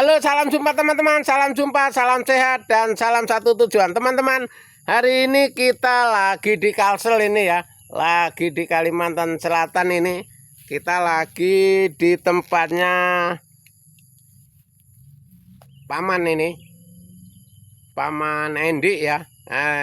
Halo, salam jumpa teman-teman, salam jumpa, salam sehat, dan salam satu tujuan. Teman-teman, hari ini kita lagi di Kalsel ini ya, lagi di Kalimantan Selatan ini. Kita lagi di tempatnya Paman ini, Paman Endi ya.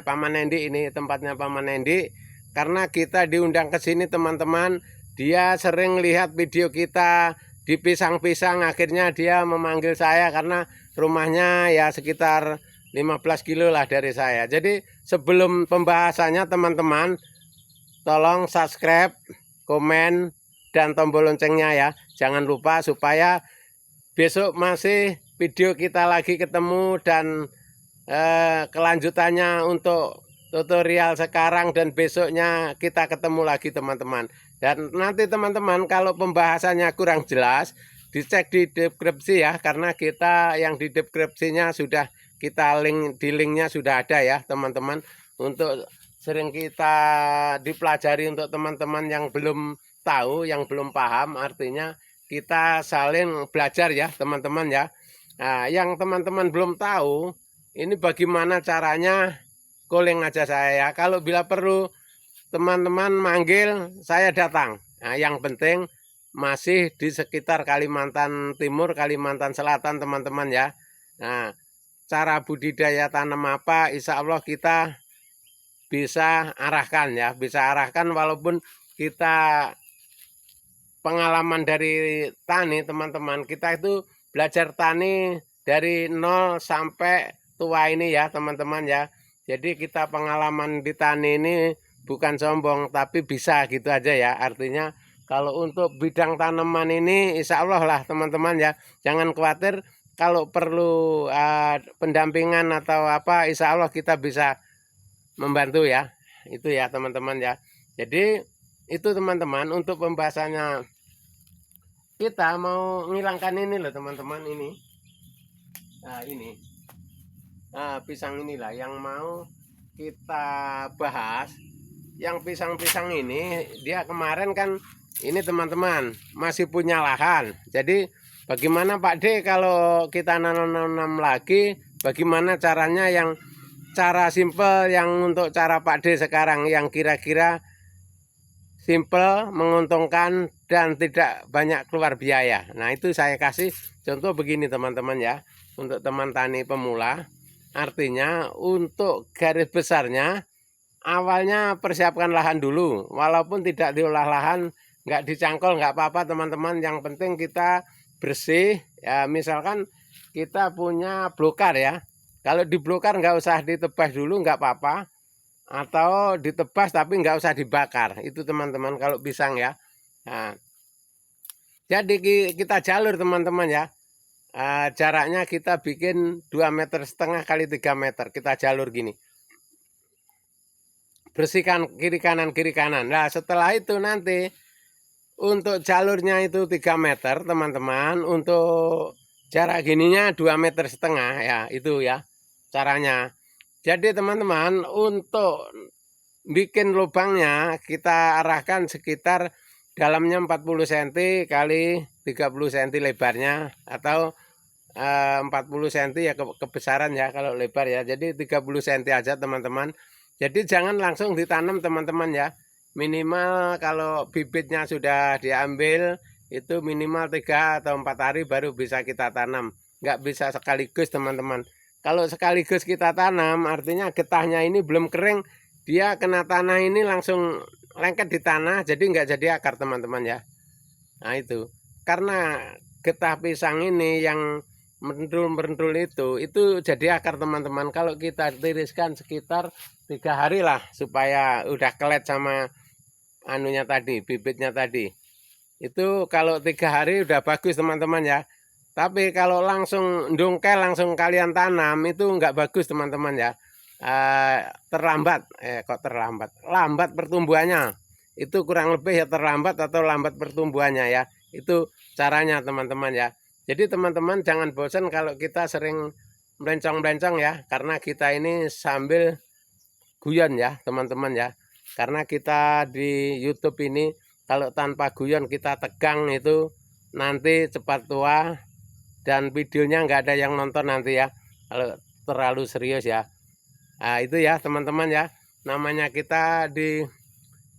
Paman Endi ini tempatnya Paman Endi. Karena kita diundang ke sini teman-teman, dia sering lihat video kita di pisang-pisang, akhirnya dia memanggil saya karena rumahnya ya sekitar 15 kilo lah dari saya. Jadi sebelum pembahasannya teman-teman, tolong subscribe, komen, dan tombol loncengnya ya. Jangan lupa supaya besok masih video kita lagi ketemu dan kelanjutannya untuk tutorial sekarang dan besoknya kita ketemu lagi teman-teman. Dan nanti teman-teman kalau pembahasannya kurang jelas dicek di deskripsi ya, karena kita yang di deskripsinya sudah kita di linknya sudah ada ya teman-teman, untuk sering kita dipelajari untuk teman-teman yang belum tahu, yang belum paham, artinya kita saling belajar ya teman-teman ya. Nah, yang teman-teman belum tahu ini bagaimana caranya, calling aja saya ya. Kalau bila perlu teman-teman manggil, saya datang. Nah, yang penting masih di sekitar Kalimantan Timur, Kalimantan Selatan teman-teman ya. Nah, cara budidaya tanam apa, insya Allah kita bisa arahkan ya, bisa arahkan walaupun kita pengalaman dari tani teman-teman. Kita itu belajar tani dari nol sampai tua ini ya teman-teman ya. Jadi kita pengalaman di tani ini bukan sombong, tapi bisa gitu aja ya. Artinya kalau untuk bidang tanaman ini insya Allah lah teman-teman ya. Jangan khawatir, kalau perlu pendampingan atau apa, insya Allah kita bisa membantu ya. Itu ya teman-teman ya. Jadi itu teman-teman, untuk pembahasannya kita mau ngilangkan ini loh teman-teman, ini. Nah ini. Nah pisang inilah yang mau kita bahas. Yang pisang-pisang ini dia kemarin kan ini teman-teman masih punya lahan. Jadi bagaimana Pak D kalau kita nanam lagi, bagaimana caranya, yang cara simple, yang untuk cara Pak D sekarang yang kira-kira simple, menguntungkan, dan tidak banyak keluar biaya. Nah itu saya kasih contoh begini teman-teman ya, untuk teman tani pemula. Artinya untuk garis besarnya, awalnya persiapkan lahan dulu, walaupun tidak diolah lahan, nggak dicangkol, nggak apa-apa teman-teman. Yang penting kita bersih ya. Misalkan kita punya blokar ya, kalau di blokar nggak usah ditebas dulu, nggak apa-apa, atau ditebas tapi nggak usah dibakar, itu teman-teman kalau pisang ya. Nah, jadi kita jalur teman-teman ya. Jaraknya kita bikin 2,5 meter kali 3 meter, kita jalur gini, bersihkan kiri kanan. Nah setelah itu nanti untuk jalurnya itu 3 meter teman-teman, untuk jarak gininya 2,5 meter ya, itu ya caranya. Jadi teman-teman, untuk bikin lubangnya kita arahkan sekitar dalamnya 40 cm kali 30 cm lebarnya, atau 40 cm ya kebesaran ya kalau lebar ya. Jadi 30 cm aja teman-teman. Jadi jangan langsung ditanam teman-teman ya. Minimal kalau bibitnya sudah diambil itu minimal 3 atau 4 hari baru bisa kita tanam. Nggak bisa sekaligus teman-teman. Kalau sekaligus kita tanam artinya getahnya ini belum kering, dia kena tanah ini langsung lengket di tanah, jadi nggak jadi akar teman-teman ya. Nah itu karena getah pisang ini yang merendul itu jadi akar teman-teman. Kalau kita tiriskan sekitar 3 hari lah, supaya udah kelet sama anunya tadi, bibitnya tadi. Itu kalau 3 hari udah bagus teman-teman ya. Tapi kalau langsung dongkel, langsung kalian tanam, itu nggak bagus teman-teman ya. Terlambat, kok terlambat, lambat pertumbuhannya. Itu kurang lebih ya terlambat atau lambat pertumbuhannya ya. Itu caranya teman-teman ya. Jadi teman-teman jangan bosan kalau kita sering melencong-melencong ya, karena kita ini sambil guyon ya teman-teman ya. Karena kita di YouTube ini kalau tanpa guyon kita tegang itu nanti cepat tua dan videonya nggak ada yang nonton nanti ya, kalau terlalu serius ya. Nah itu ya teman-teman ya, namanya kita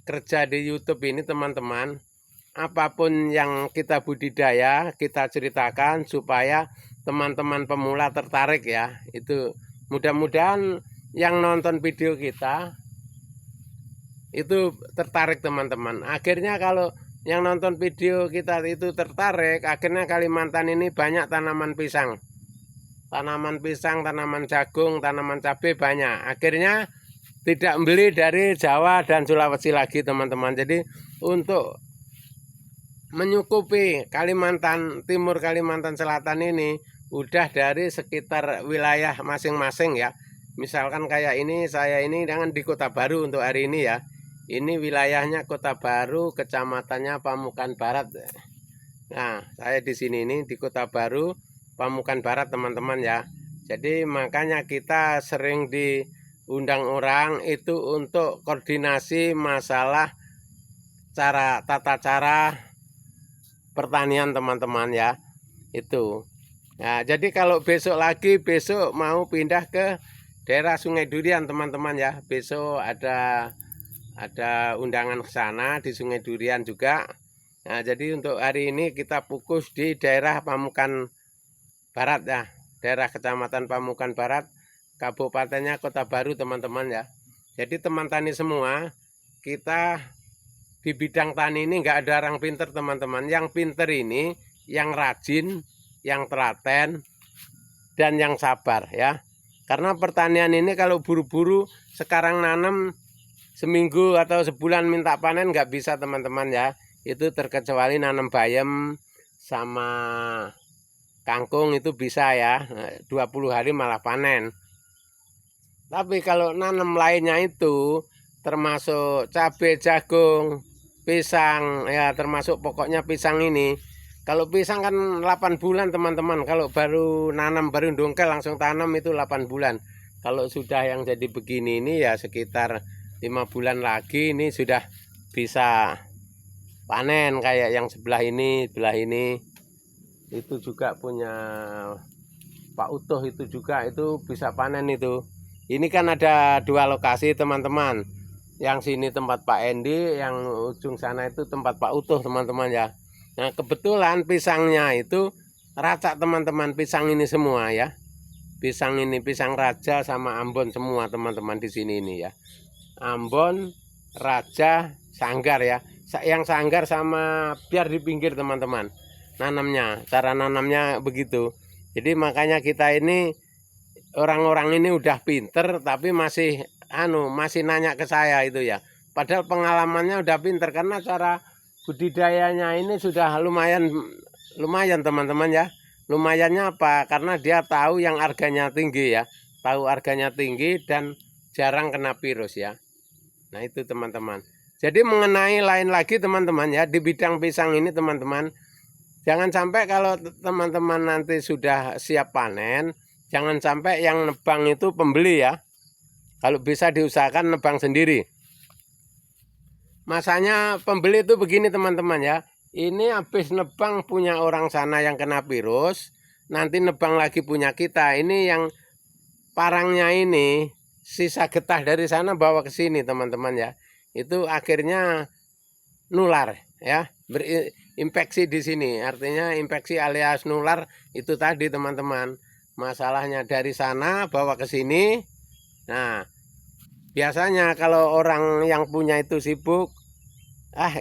kerja di YouTube ini teman-teman, apapun yang kita budidaya kita ceritakan supaya teman-teman pemula tertarik ya. Itu mudah-mudahan yang nonton video kita itu tertarik teman-teman. Akhirnya kalau yang nonton video kita itu tertarik, akhirnya Kalimantan ini banyak tanaman pisang, tanaman jagung, tanaman cabai banyak. Akhirnya tidak beli dari Jawa dan Sulawesi lagi teman-teman. Jadi untuk menyukupi Kalimantan Timur, Kalimantan Selatan ini udah dari sekitar wilayah masing-masing ya. Misalkan kayak ini, saya ini dengan di Kota Baru untuk hari ini ya. Ini wilayahnya Kota Baru, kecamatannya Pamukan Barat. Nah, saya di sini ini di Kota Baru, Pamukan Barat teman-teman ya. Jadi makanya kita sering diundang orang itu untuk koordinasi masalah tata cara pertanian teman-teman ya. Itu. Nah, jadi kalau besok mau pindah ke daerah Sungai Durian teman-teman ya. Besok ada undangan ke sana di Sungai Durian juga. Nah, jadi untuk hari ini kita fokus di daerah Pamukan Barat ya, daerah Kecamatan Pamukan Barat, kabupatennya Kota Baru teman-teman ya. Jadi teman tani semua, kita di bidang tani ini nggak ada orang pinter teman-teman. Yang pinter ini yang rajin, yang telaten, dan yang sabar ya. Karena pertanian ini kalau buru-buru sekarang nanam seminggu atau sebulan minta panen nggak bisa teman-teman ya. Itu terkecuali nanam bayam sama kangkung itu bisa ya, 20 hari malah panen. Tapi kalau nanam lainnya itu termasuk cabai, jagung, pisang ya, termasuk pokoknya pisang ini. Kalau pisang kan 8 bulan teman-teman. Kalau baru nanam, baru dongkel langsung tanam itu 8 bulan. Kalau sudah yang jadi begini ini ya sekitar 5 bulan lagi ini sudah bisa panen. Kayak yang sebelah ini itu juga punya Pak Utuh, itu juga itu bisa panen itu. Ini kan ada 2 lokasi teman-teman. Yang sini tempat Pak Endi, yang ujung sana itu tempat Pak Utuh teman-teman ya. Nah kebetulan pisangnya itu racak teman-teman, pisang ini semua ya. Pisang ini pisang raja sama Ambon semua teman-teman di sini ini ya. Ambon, Raja, Sanggar ya. Yang Sanggar sama biar di pinggir teman-teman. Nanamnya, cara nanamnya begitu. Jadi makanya kita ini orang-orang ini udah pinter tapi masih nanya ke saya itu ya. Padahal pengalamannya udah pinter karena cara budidayanya ini sudah lumayan teman-teman ya. Lumayannya apa? Karena dia tahu yang harganya tinggi ya. Tahu harganya tinggi dan jarang kena virus ya. Nah itu teman-teman. Jadi mengenai lain lagi teman-teman ya, di bidang pisang ini teman-teman, jangan sampai kalau teman-teman nanti sudah siap panen, jangan sampai yang nebang itu pembeli ya. Kalau bisa diusahakan nebang sendiri. Masanya pembeli itu begini teman-teman ya. Ini habis nebang punya orang sana yang kena virus, nanti nebang lagi punya kita. Ini yang parangnya ini sisa getah dari sana bawa ke sini teman-teman ya. Itu akhirnya nular ya, berinfeksi di sini. Artinya infeksi alias nular itu tadi teman-teman. Masalahnya dari sana bawa ke sini. Nah, biasanya kalau orang yang punya itu sibuk,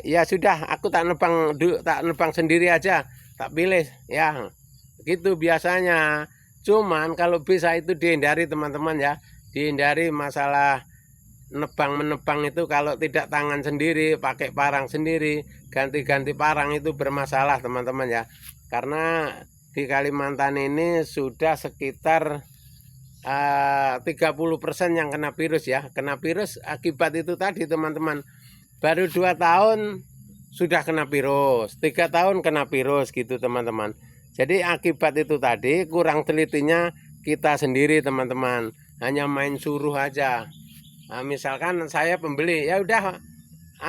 ya sudah aku tak nebang sendiri aja, tak pilih ya. Gitu biasanya. Cuman kalau bisa itu dihindari teman-teman ya. Dihindari masalah menebang itu kalau tidak tangan sendiri, pakai parang sendiri, ganti-ganti parang itu bermasalah teman-teman ya. Karena di Kalimantan ini sudah sekitar 30% yang kena virus ya. Kena virus akibat itu tadi teman-teman. Baru 2 tahun sudah kena virus, 3 tahun kena virus gitu teman-teman. Jadi akibat itu tadi kurang telitinya kita sendiri teman-teman. Hanya main suruh aja. Nah, misalkan saya pembeli, ya udah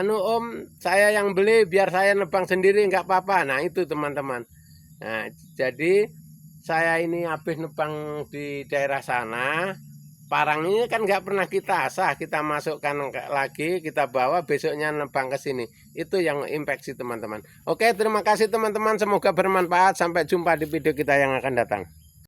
Om, saya yang beli biar saya nebang sendiri nggak apa-apa. Nah itu teman-teman. Nah jadi saya ini habis nebang di daerah sana, parang ini kan nggak pernah kita asah, kita masukkan lagi, kita bawa besoknya nebang ke sini. Itu yang infeksi teman-teman. Oke, terima kasih teman-teman, semoga bermanfaat. Sampai jumpa di video kita yang akan datang.